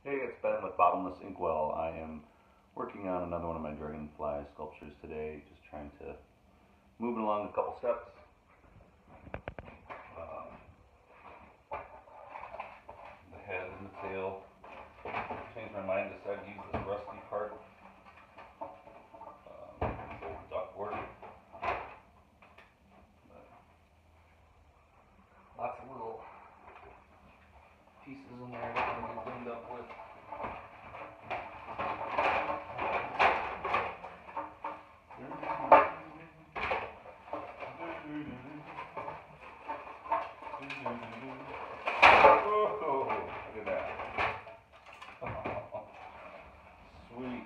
Hey, it's Ben with Bottomless Inkwell. I am working on another one of my Dragonfly sculptures today, just trying to move it along a couple steps. The head and the tail. Changed my mind, decided to use this rusty part. This old duckboard. Lots of little pieces in there that I'm going to cleaned up with. Oh, look at that. Sweet.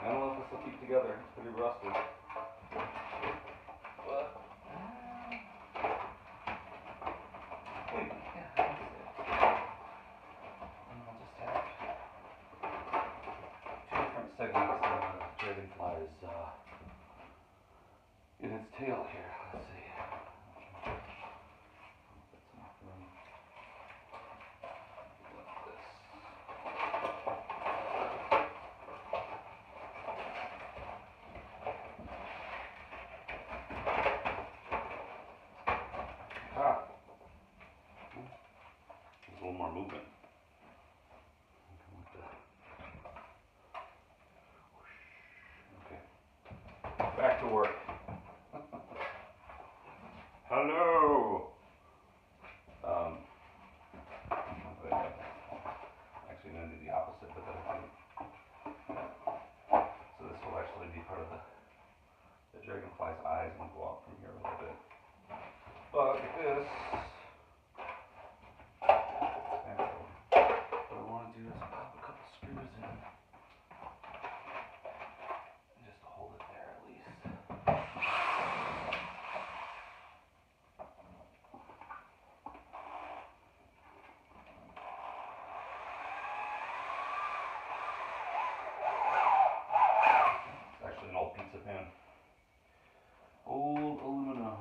I don't know if this will keep together. It's pretty rusty. But yeah, that's it. And I'll just have two different segments of the Dragonfly's in its tail here. Let's see. There's a little more movement. Okay. Back to work. Hello! Actually, I'm going to do the opposite, but then I think. So this will actually be part of the Dragonfly's eyes and go out from here a little bit. But this. What I want to do is pop a couple screws in. Just to hold it there at least. It's actually an old pizza pan. Old aluminum.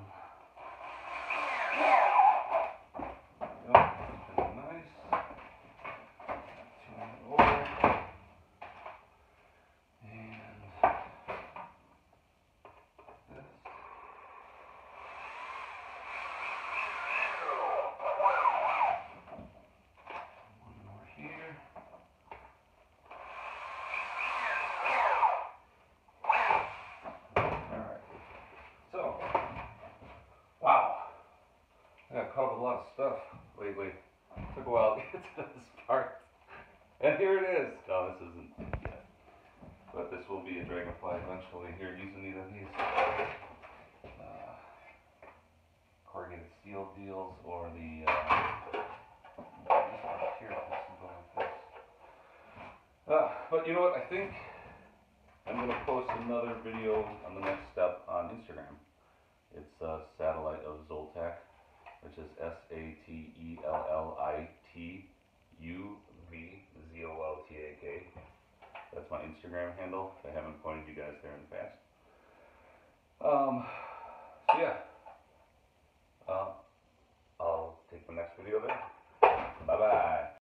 Wow, I got caught with a lot of stuff lately. It took a while to get to this part. And here it is. No, this isn't it yet. But this will be a Dragonfly eventually. Here, using either of these corrugated steel deals or the here, but you know what? I think I'm going to post another video on the next step on Instagram. It's a satellite of Zoltak, which is SATELLITUVZOLTAK. That's my Instagram handle. I haven't pointed you guys there in the past. So yeah, I'll take the next video there. Bye bye.